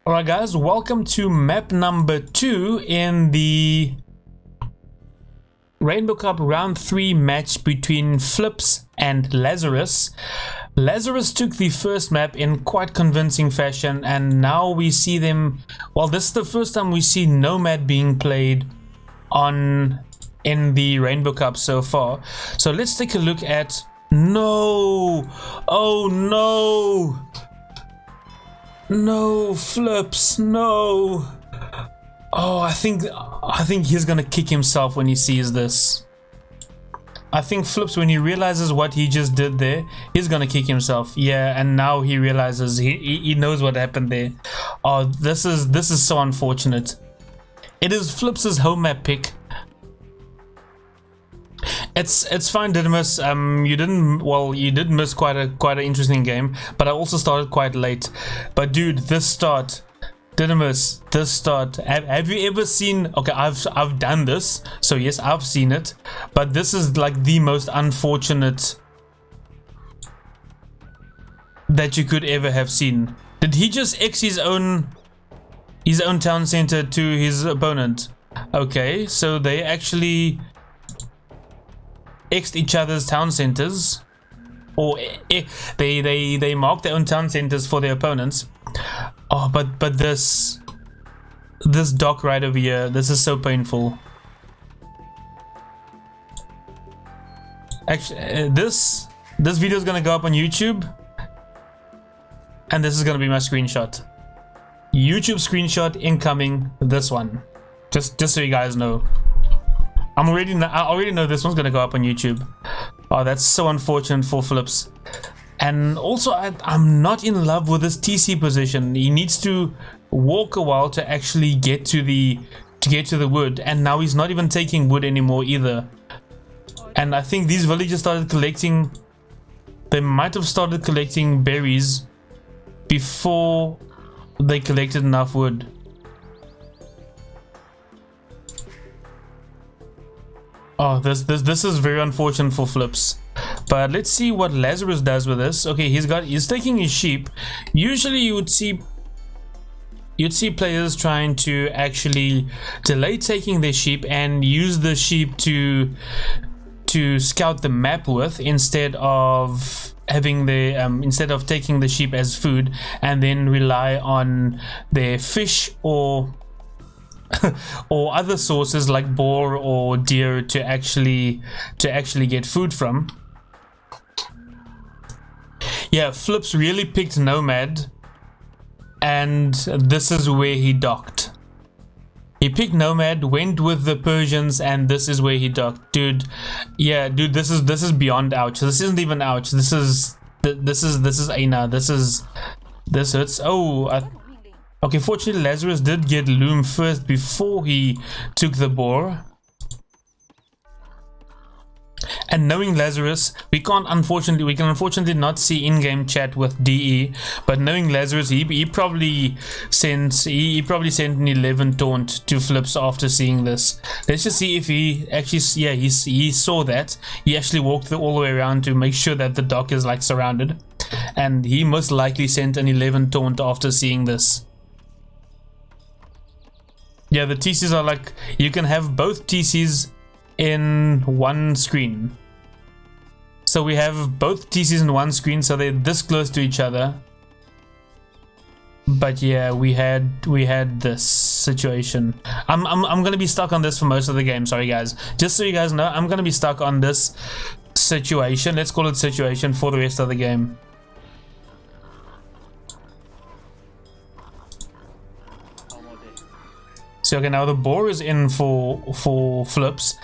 Alright guys, welcome to map number 2 in the Rainbow Cup round 3 match between Fl1pz and Lazerass. Lazerass took the first map in quite convincing fashion, and now we see them, well, this is the first time we see Nomad being played in the Rainbow Cup so far. So let's take a look at, no, oh no, no, Fl1pz, no. Oh, I think he's gonna kick himself when he sees this. I think Fl1pz, when he realizes what he just did there, he's gonna kick himself. Yeah, and now he realizes he knows what happened there. Oh, this is so unfortunate. It is Fl1pz's home map pick. It's fine, Didymus. You did miss quite an interesting game, but I also started quite late. But dude, this start, Didymus, this start. Have you ever seen? Okay, I've done this, so yes, I've seen it. But this is like the most unfortunate that you could ever have seen. Did he just X his own town center to his opponent? Okay, so they actually X'd each other's town centers, or they marked their own town centers for their opponents. Oh, but this dock right over here, this is so painful. Actually, this video is gonna go up on YouTube, and this is gonna be my screenshot. YouTube screenshot incoming. This one, just so you guys know. I already know this one's gonna go up on YouTube. Oh, that's so unfortunate for Fl1pz. And also, I'm not in love with this TC position. He needs to walk a while to actually get to the wood, and now he's not even taking wood anymore either. And I think these villagers started collecting. They might have started collecting berries before they collected enough wood. Oh, this is very unfortunate for Fl1pz. But let's see what Lazerass does with this. Okay, he's taking his sheep. Usually you'd see players trying to actually delay taking their sheep and use the sheep to scout the map with, instead of having instead of taking the sheep as food and then rely on their fish or other sources like boar or deer to actually get food from. Yeah, Fl1pz really picked Nomad, and this is where he docked. He picked Nomad, went with the Persians, and this is where he docked. Dude, yeah, dude, this is beyond ouch. This isn't even ouch. This is Aina. This hurts. Oh, okay, fortunately Lazerass did get loom first before he took the boar. And knowing Lazerass, we can unfortunately not see in-game chat with DE, but knowing Lazerass, he probably sent an 11 taunt to Fl1pz after seeing this. Let's just see if he actually, yeah, he saw that. He actually walked all the way around to make sure that the dock is like surrounded, and he most likely sent an 11 taunt after seeing this. Yeah, the TCs are like, you can have both TCs in one screen. So we have both TCs in one screen, so they're this close to each other. But yeah, we had this situation. I'm gonna be stuck on this for most of the game. Sorry guys, just so you guys know, I'm gonna be stuck on this situation. Let's call it situation for the rest of the game. So okay, now the boar is in for Fl1pz,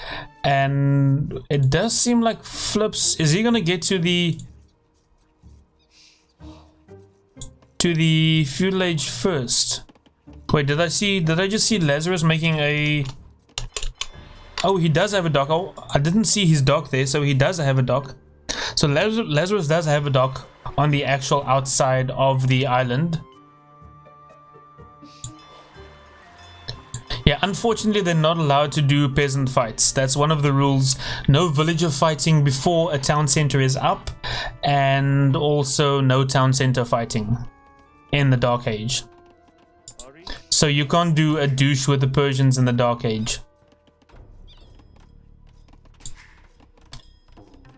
and it does seem like Fl1pz, is he gonna get to the feudal age first? Wait, did I just see Lazerass making a? Oh, he does have a dock. Oh, I didn't see his dock there, so he does have a dock. So Lazerass does have a dock on the actual outside of the island. Yeah, unfortunately they're not allowed to do peasant fights. That's one of the rules. No villager fighting before a town center is up, and also no town center fighting in the Dark Age. So you can't do a douche with the Persians in the Dark Age.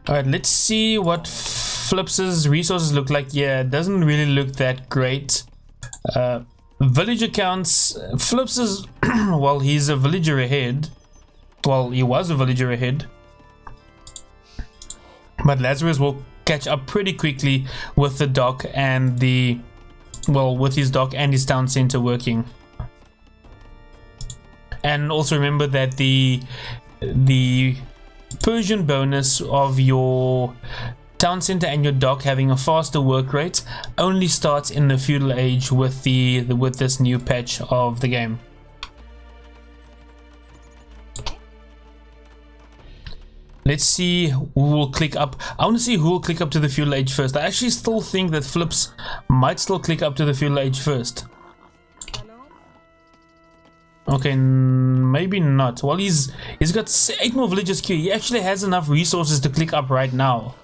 Alright, let's see what Fl1pz's resources look like. Yeah, it doesn't really look that great. Village accounts, Fl1pz is, well, he's a villager ahead. Well, he was a villager ahead. But Lazerass will catch up pretty quickly with the dock and the, well, with his dock and his town center working. And also remember that the Persian bonus of your town center and your dock having a faster work rate only starts in the feudal age with with this new patch of the game. Let's see who will click up. I want to see who will click up to the feudal age first. I actually still think that Fl1pz might still click up to the feudal age first. Okay, maybe not. Well, he's got 8 more villages queue. He actually has enough resources to click up right now.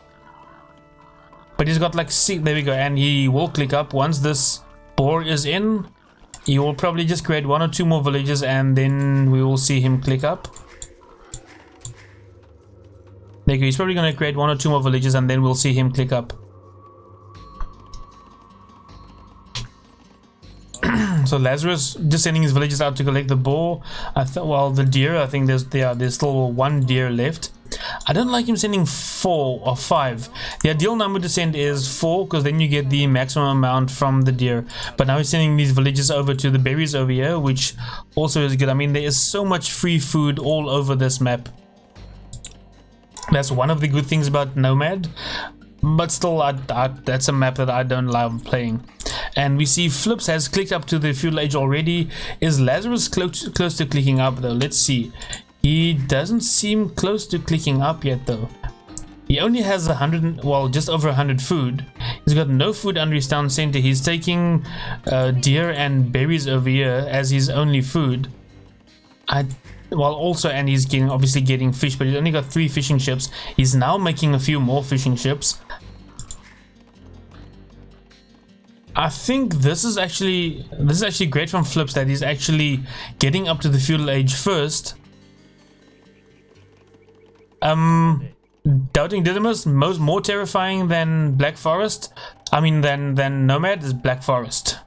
But he's got like 6, there we go, and he will click up once this boar is in. He will probably just create 1 or 2 more villages and then we will see him click up. There you go, he's probably going to create 1 or 2 more villages and then we'll see him click up. So Lazerass just sending his villagers out to collect the boar. Well, the deer, I think there's still 1 deer left. I don't like him sending 4 or 5. The ideal number to send is 4 because then you get the maximum amount from the deer. But now he's sending these villagers over to the berries over here, which also is good. I mean, there is so much free food all over this map. That's one of the good things about Nomad. But still, that's a map that I don't love playing. And we see Fl1pz has clicked up to the feudal age already. Is Lazerass close to clicking up though? Let's see. He doesn't seem close to clicking up yet though. He only has 100, well, just over 100 food. He's got no food under his town center. He's taking deer and berries over here as his only food. Well, also, and he's obviously getting fish, but he's only got 3 fishing ships. He's now making a few more fishing ships. I think this is actually great from Fl1pz that he's actually getting up to the feudal age first. Doubting Didymus, more terrifying than Black Forest. I mean than Nomad is Black Forest.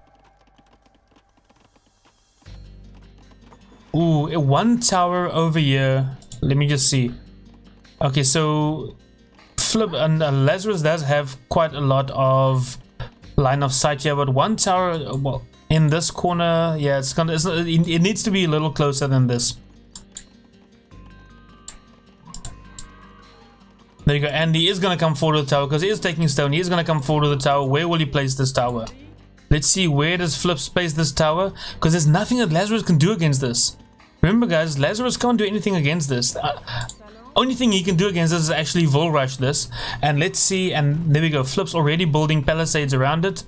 Ooh, 1 tower over here. Let me just see. Okay, so Fl1pz and Lazerass does have quite a lot of line of sight here, but 1 tower, well, in this corner, yeah, it needs to be a little closer than this. There you go, and he is going to come forward to the tower because he is taking stone. He is going to come forward to the tower. Where will he place this tower? Let's see, where does Fl1pz place this tower? Because there's nothing that Lazerass can do against this. Remember guys, Lazerass can't do anything against this. Only thing he can do against this is actually Vol Rush this. And let's see, and there we go, Fl1pz already building palisades around it.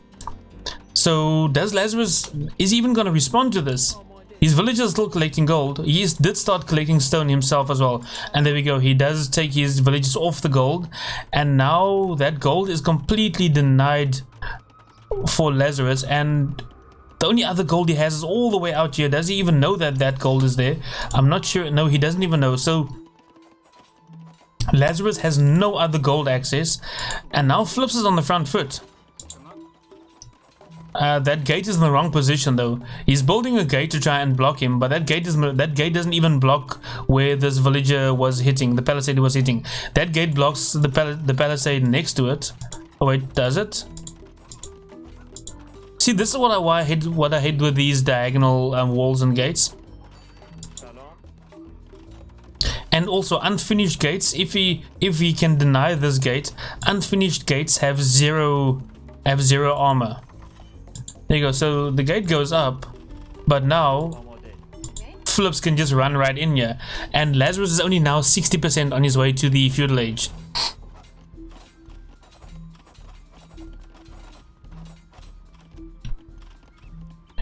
So does Lazerass, is he even going to respond to this? His villagers are still collecting gold. He did start collecting stone himself as well. And there we go, he does take his villagers off the gold. And now that gold is completely denied for Lazerass. And the only other gold he has is all the way out here. Does he even know that that gold is there? I'm not sure. No, he doesn't even know. So Lazerass has no other gold access. And now Fl1pz is on the front foot. That gate is in the wrong position though. He's building a gate to try and block him, but that gate doesn't even block where this villager was hitting, the palisade was hitting. That gate blocks the palisade next to it. Oh wait, does it? See, this is what I hate with these diagonal walls and gates. And also unfinished gates. If he can deny this gate, unfinished gates have zero armor. There you go, so the gate goes up, but now Fl1pz can just run right in here. And Lazerass is only now 60% on his way to the feudal age.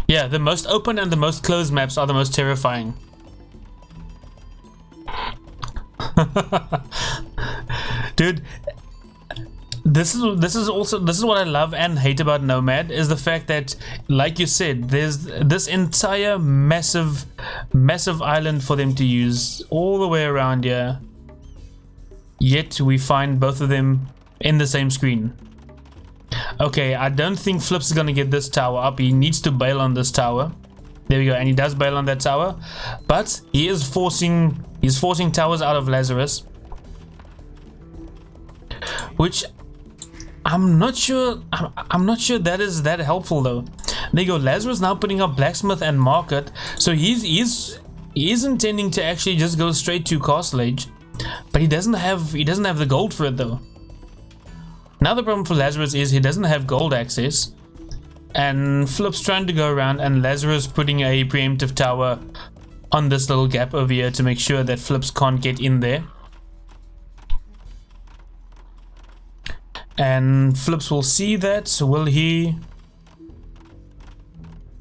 Yeah, the most open and the most closed maps are the most terrifying. Dude, this is what I love and hate about Nomad, is the fact that, like you said, there's this entire massive island for them to use all the way around here, yet we find both of them in the same screen. Okay, I don't think Fl1pz is gonna get this tower up. He needs to bail on this tower. There we go, and he does bail on that tower, but he's forcing towers out of Lazerass, which I'm not sure that is that helpful though. There you go, Lazerass now putting up blacksmith and market, so he's intending to actually just go straight to castle age, but he doesn't have the gold for it though. Now the problem for Lazerass is he doesn't have gold access, and Fl1pz trying to go around, and Lazerass putting a preemptive tower on this little gap over here to make sure that Fl1pz can't get in there. And Fl1pz will see that, so will he?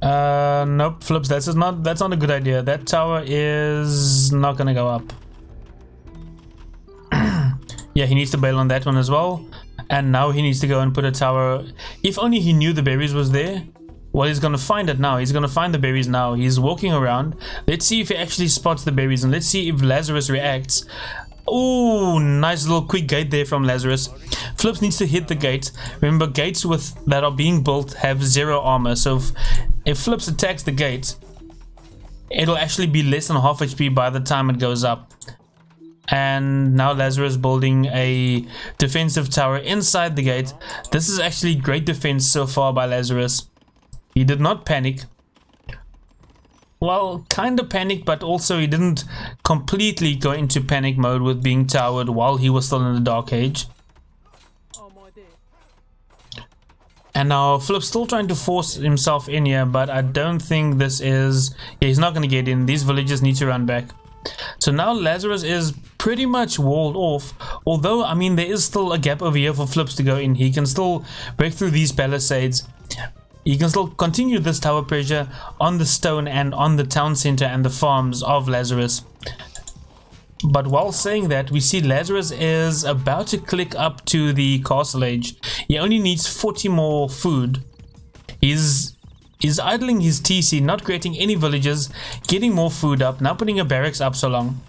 Nope, Fl1pz, that's not a good idea. That tower is not gonna go up. Yeah, he needs to bail on that one as well. And now he needs to go and put a tower. If only he knew the berries was there. Well, he's gonna find it now. He's gonna find the berries now. He's walking around. Let's see if he actually spots the berries, and let's see if Lazerass reacts. Oh, nice little quick gate there from Lazerass. Fl1pz needs to hit the gate. Remember, gates that are being built have 0 armor, so if Fl1pz attacks the gate, it'll actually be less than half HP by the time it goes up. And now Lazerass building a defensive tower inside the gate. This is actually great defense so far by Lazerass. He did not panic. Well, kind of panic, but also he didn't completely go into panic mode with being towered while he was still in the Dark Age. And now Fl1pz still trying to force himself in here, but I don't think this is... Yeah, he's not going to get in. These villagers need to run back. So now Lazerass is pretty much walled off, although I mean there is still a gap over here for Fl1pz to go in. He can still break through these palisades. He can still continue this tower pressure on the stone and on the town center and the farms of Lazerass. But while saying that, we see Lazerass is about to click up to the castle age. He only needs 40 more food. He's idling his TC, not creating any villages, getting more food up, now putting a barracks up so long.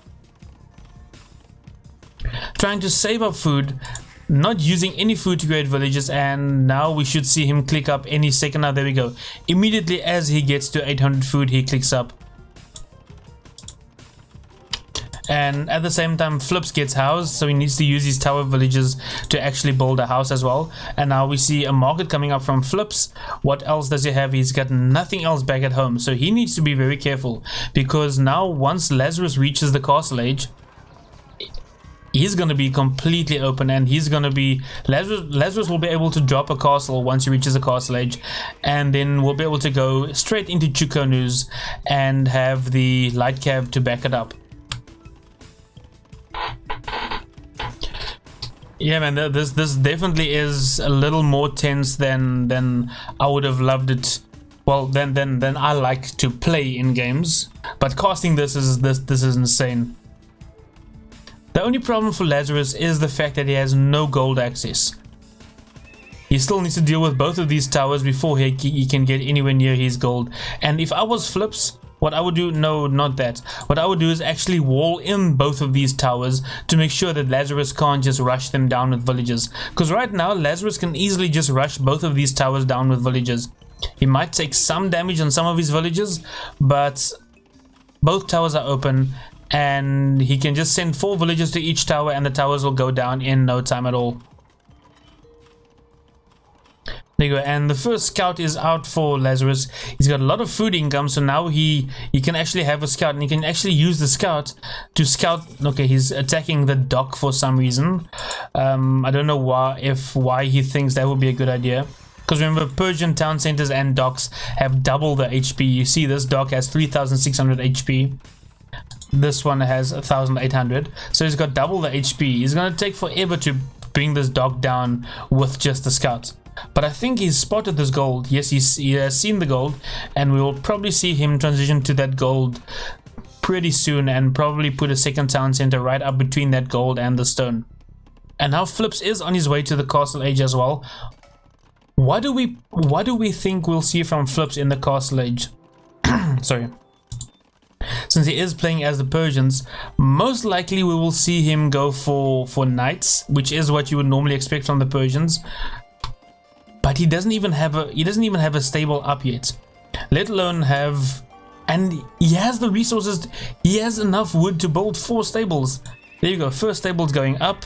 Trying to save up food, not using any food to create villages, and now we should see him click up any second now. There we go. Immediately as he gets to 800 food, he clicks up. And at the same time Fl1pz gets housed, so he needs to use his tower villages to actually build a house as well. And now we see a market coming up from Fl1pz. What else does he have? He's got nothing else back at home, so he needs to be very careful, because now once Lazerass reaches the castle age, he's going to be completely open, and he's going to be Lazerass will be able to drop a castle once he reaches the castle age, and then we'll be able to go straight into Chukonus and have the light cav to back it up. Yeah, man, this definitely is a little more tense than I would have loved it. Well, than I like to play in games. But casting this is insane. The only problem for Lazerass is the fact that he has no gold access. He still needs to deal with both of these towers before he can get anywhere near his gold. And if I was Fl1pz, what I would do, no, not that. What I would do is actually wall in both of these towers to make sure that Lazerass can't just rush them down with villages. Because right now, Lazerass can easily just rush both of these towers down with villages. He might take some damage on some of his villages, but both towers are open, and he can just send 4 villagers to each tower, and the towers will go down in no time at all. There you go, and the first scout is out for Lazerass. He's got a lot of food income, so now he can actually have a scout, and he can actually use the scout to scout. Okay, he's attacking the dock for some reason. I don't know why he thinks that would be a good idea. Because remember, Persian town centers and docks have double the HP. You see this dock has 3,600 HP. This one has 1,800. So he's got double the HP. He's going to take forever to bring this dock down with just the scout. But I think he's spotted this gold. Yes, he has seen the gold, and we will probably see him transition to that gold pretty soon, and probably put a second town center right up between that gold and the stone. And now Fl1pz is on his way to the castle age as well. What do we think we'll see from Fl1pz in the castle age? Sorry. Since he is playing as the Persians, most likely we will see him go for knights, which is what you would normally expect from the Persians. But he doesn't even have a stable up yet, let alone have, and he has the resources. He has enough wood to build 4 stables. There you go, first stable's going up.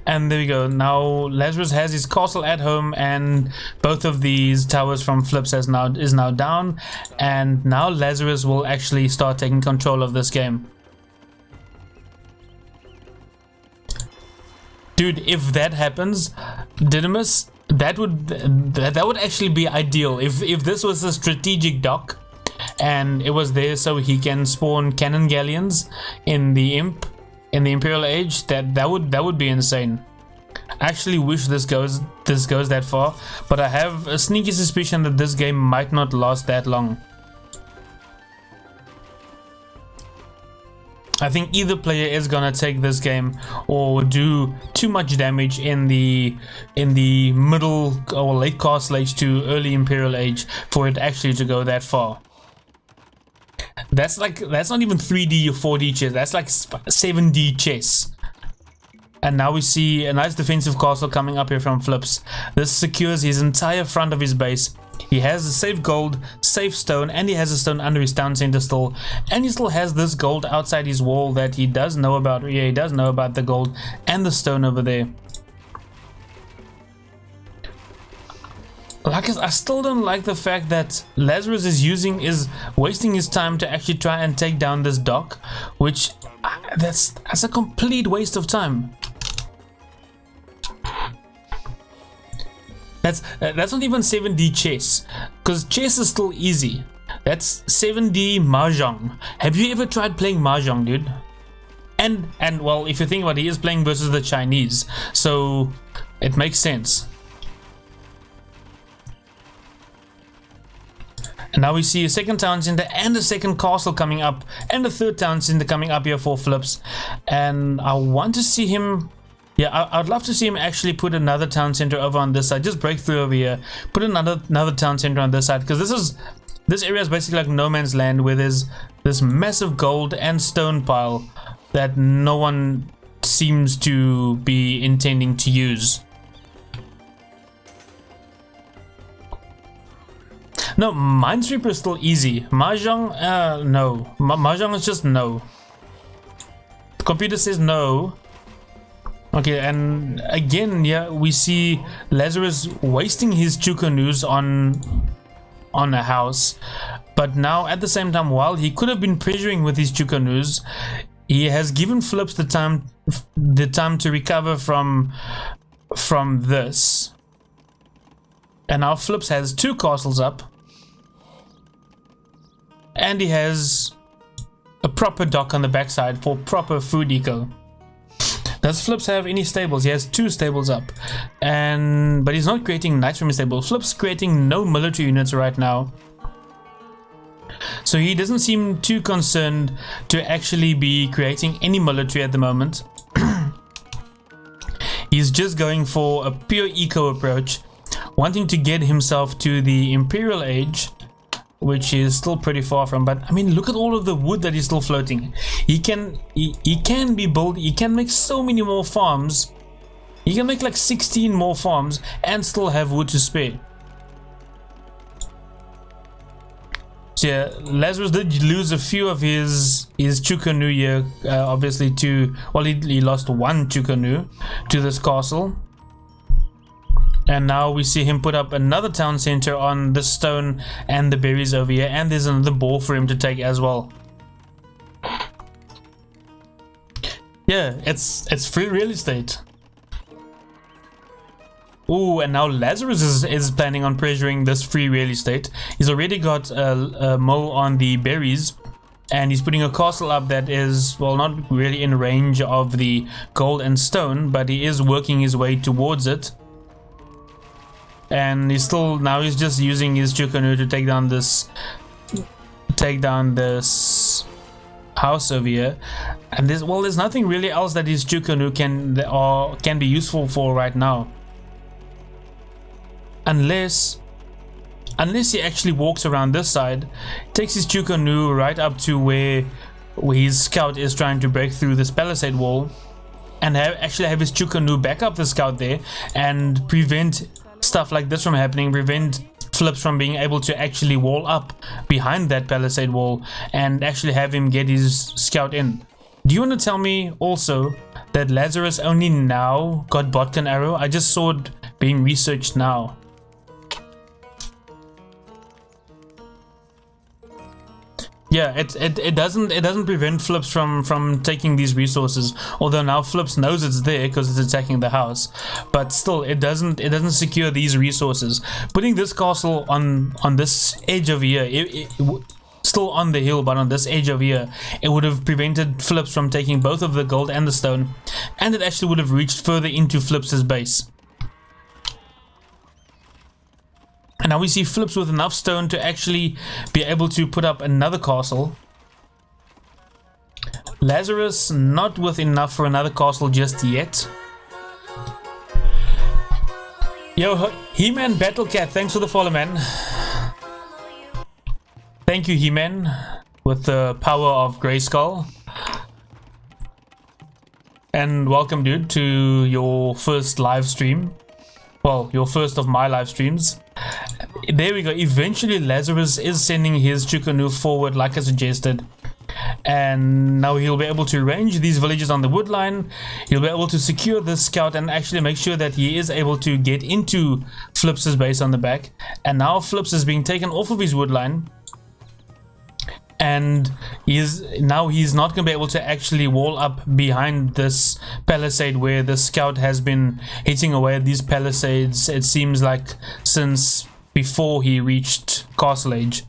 And there we go. Now Lazerass has his castle at home, and both of these towers from Fl1pz is now down, and now Lazerass will actually start taking control of this game. Dude, if that happens, Dynamis, that would actually be ideal. If this was a strategic dock and it was there so he can spawn cannon galleons in the Imperial Age, that would be insane. I actually wish this goes that far, but I have a sneaky suspicion that this game might not last that long. I think either player is gonna take this game or do too much damage in the middle or late Castle Age to early Imperial Age for it actually to go that far. That's not even 3D or 4D chess, that's like 7D chess. And now we see a nice defensive castle coming up here from Fl1pz. This secures his entire front of his base. He has a safe gold, safe stone, and he has a stone under his town center still. And he still has this gold outside his wall that he does know about. Yeah, he does know about the gold and the stone over there. I still don't like the fact that Lazerass is wasting his time to actually try and take down this dock, which that's a complete waste of time. That's not even 7D chess, because chess is still easy. That's 7D mahjong. Have you ever tried playing mahjong, dude? And well, if you think about it, he is playing versus the Chinese, so it makes sense. And now we see a second town center and a second castle coming up, and a third town center coming up here for Fl1pz. And I want to see him. Yeah, I'd love to see him actually put another town center over on this side. Just break through over here, put another town center on this side, because this area is basically like no man's land, where there's this massive gold and stone pile that no one seems to be intending to use. No, Minesweeper is still easy. Mahjong, no. Mahjong is just no. The computer says no. Okay, and again, yeah, we see Lazerass wasting his Chukanus on a house, but now at the same time, while he could have been pressuring with his Chukanus, he has given Fl1pz the time to recover from this. And now Fl1pz has 2 castles up, and he has a proper dock on the backside for proper food eco. Does Fl1pz have any stables? He has 2 stables up, but he's not creating knights from his stable. Fl1pz creating no military units right now, so he doesn't seem too concerned to actually be creating any military at the moment. He's just going for a pure eco approach, wanting to get himself to the Imperial Age, which is still pretty far from. But I mean, look at all of the wood that is still floating. He can make so many more farms. He can make like 16 more farms and still have wood to spare. So yeah, Lazerass did lose a few of his Chukanu here, obviously he lost 1 Chukanu to this castle. And now we see him put up another town center on the stone and the berries over here, and there's another ball for him to take as well. Yeah, it's free real estate. Ooh, and now Lazerass is planning on pressuring this free real estate. He's already got a mole on the berries, and he's putting a castle up that is, well, not really in range of the gold and stone, but he is working his way towards it. And he's just using his Chukanu to take down this house over here, and there's nothing really else that his Chukanu can be useful for right now, unless he actually walks around this side, takes his Chukanu right up to where his scout is trying to break through this palisade wall, and actually have his Chukanu back up the scout there and prevent stuff like this from happening, prevent Fl1pz from being able to actually wall up behind that palisade wall, and actually have him get his scout in. Do you want to tell me also that Lazerass only now got botkin arrow? I just saw it being researched now. Yeah, it doesn't prevent Fl1pz from taking these resources, although now Fl1pz knows it's there because it's attacking the house, but still it doesn't secure these resources. Putting this castle on this edge over here, still on the hill, but on this edge over here, it would have prevented Fl1pz from taking both of the gold and the stone, and it actually would have reached further into Fl1pz's base. And now we see Fl1pz with enough stone to actually be able to put up another castle. Lazerass not with enough for another castle just yet. Yo, He-Man Battlecat, thanks for the follow, man. Thank you, He-Man, with the power of Grayskull. And welcome, dude, to your first live stream. Well, your first of my live streams. There we go. Eventually Lazerass is sending his Chukanu forward like I suggested, and now he'll be able to range these villages on the wood line. He'll be able to secure this scout and actually make sure that he is able to get into Fl1pz's base on the back. And now Fl1pz is being taken off of his wood line, and he's not going to be able to actually wall up behind this palisade where the scout has been hitting away at these palisades, it seems like, since before he reached Castle Age.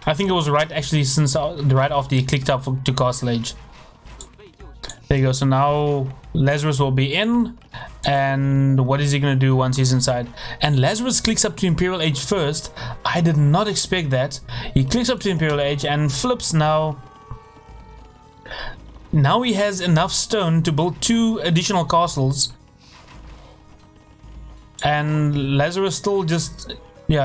I think it was right after he clicked up to Castle Age. There you go. So now Lazerass will be in, and what is he going to do once he's inside? And Lazerass clicks up to Imperial Age first. I did not expect that. He clicks up to Imperial Age, and Fl1pz now he has enough stone to build 2 additional castles, and Lazerass still just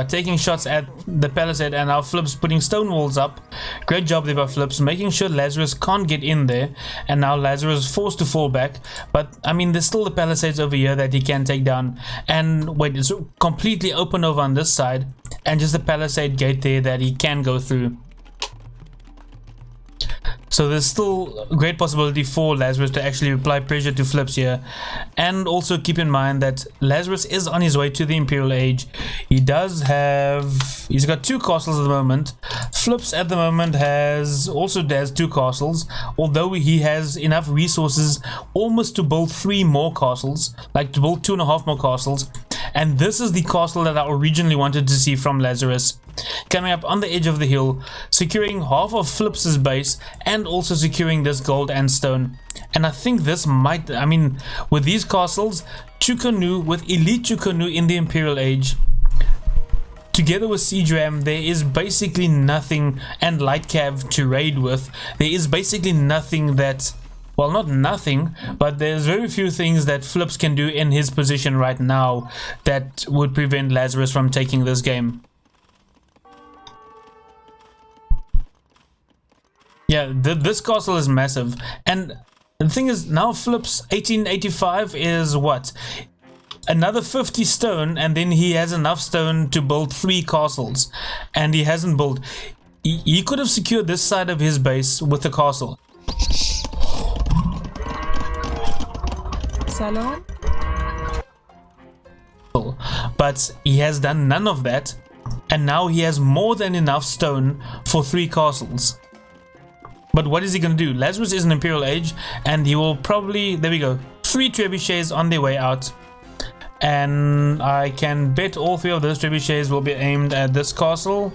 taking shots at the palisade, and now Fl1pz putting stone walls up. Great job there by Fl1pz, making sure Lazerass can't get in there, and now Lazerass is forced to fall back. But I mean, there's still the palisades over here that he can take down, and wait, it's completely open over on this side, and just a palisade gate there that he can go through. So there's still a great possibility for Lazerass to actually apply pressure to Fl1pz here. And also keep in mind that Lazerass is on his way to the Imperial Age. He's got 2 castles at the moment. Fl1pz at the moment has 2 castles, although he has enough resources almost to build 3 more castles, like to build 2.5 more castles. And this is the castle that I originally wanted to see from Lazerass. Coming up on the edge of the hill, securing half of Fl1pz's base, and also securing this gold and stone. And I think this might, I mean, with these castles, Chukanu, with elite Chukanu in the Imperial Age, together with Siege Ram, there is basically nothing, and Light Cav to raid with. There is basically nothing that, well, not nothing, but there's very few things that Fl1pz can do in his position right now that would prevent Lazerass from taking this game. Yeah, this castle is massive, and the thing is, now Fl1pz 1885 is what? Another 50 stone, and then he has enough stone to build 3 castles, and he hasn't built. He could have secured this side of his base with the castle. Salam. But he has done none of that, and now he has more than enough stone for 3 castles. But what is he going to do? Lazerass is an Imperial Age, and he will probably, there we go, 3 trebuchets on their way out. And I can bet all 3 of those trebuchets will be aimed at this castle.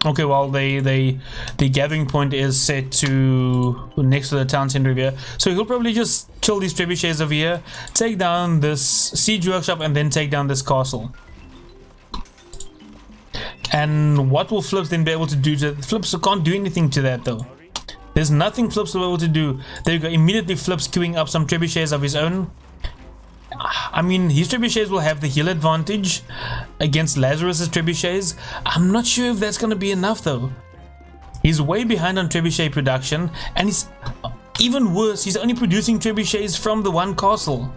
Okay, well, the gathering point is set to next to the town center here, so he'll probably just chill these trebuchets over here, take down this siege workshop, and then take down this castle. And what will Fl1pz then be able to do to Fl1pz? Can't do anything to that though. There's nothing Fl1pz will be able to do. There you go. Immediately Fl1pz queuing up some trebuchets of his own. I mean, his trebuchets will have the heal advantage against Lazerass's trebuchets. I'm not sure if that's going to be enough though. He's way behind on trebuchet production, and he's even worse, he's only producing trebuchets from the one castle.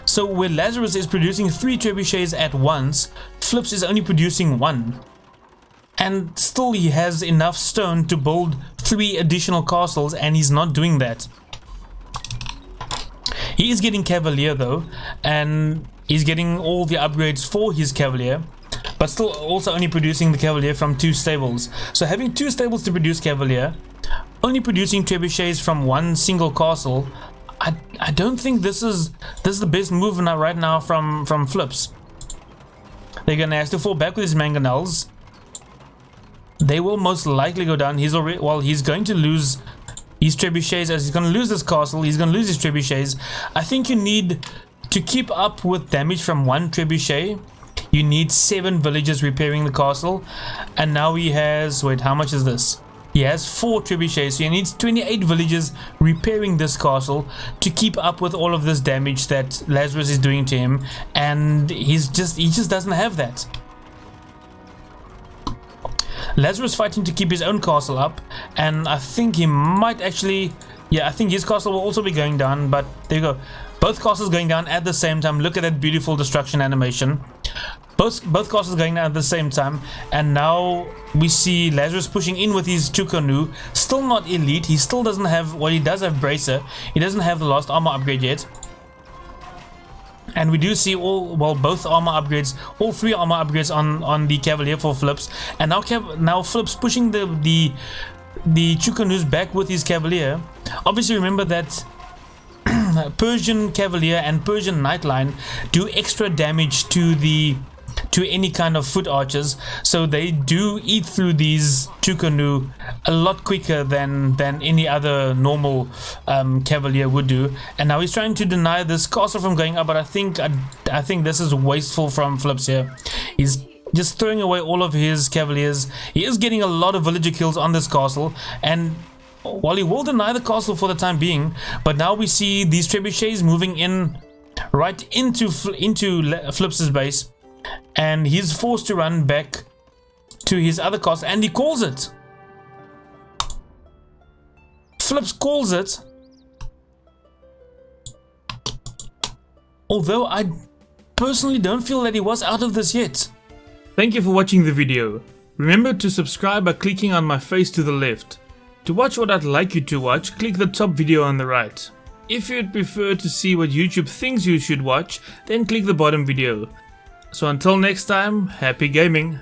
So where Lazerass is producing 3 trebuchets at once, Fl1pz is only producing 1. And still he has enough stone to build 3 additional castles, and he's not doing that. He is getting Cavalier though, and he's getting all the upgrades for his Cavalier, but still also only producing the Cavalier from 2 stables. So having 2 stables to produce Cavalier, only producing trebuchets from 1 single castle, I don't think this is the best move now, right now from Fl1pz. They're gonna have to fall back with his mangonels. They will most likely go down. He's already, well, he's going to lose his trebuchets, as he's going to lose this castle, he's going to lose his trebuchets. I think you need to keep up with damage from 1 trebuchet. You need 7 villagers repairing the castle, and now he has, wait, how much is this? He has 4 trebuchets, so he needs 28 villagers repairing this castle to keep up with all of this damage that Lazerass is doing to him, and he just doesn't have that. Lazerass fighting to keep his own castle up, and I think he might actually, yeah, I think his castle will also be going down, but there you go. Both castles going down at the same time. Look at that beautiful destruction animation. Both castles going down at the same time, and now we see Lazerass pushing in with his Chukonu. Still not elite. He still doesn't have, well, he does have Bracer. He doesn't have the last armor upgrade yet. And we do see both armor upgrades, all 3 armor upgrades on the Cavalier for Fl1pz. And now Fl1pz pushing the Chukonus back with his Cavalier. Obviously remember that Persian Cavalier and Persian Knightline do extra damage to any kind of foot archers, so they do eat through these Chukonu a lot quicker than any other normal Cavalier would do. And now he's trying to deny this castle from going up, but I think this is wasteful from Fl1pz here. He's just throwing away all of his Cavaliers. He is getting a lot of villager kills on this castle, and while he will deny the castle for the time being, but now we see these trebuchets moving in right into Fl1pz's base, and he's forced to run back to his other castle, and he calls it. Fl1pz calls it, although I personally don't feel that he was out of this yet. Thank you for watching the video. Remember to subscribe by clicking on my face to the left. To watch what I'd like you to watch, click the top video on the right. If you'd prefer to see what YouTube thinks you should watch, then click the bottom video. So until next time, happy gaming!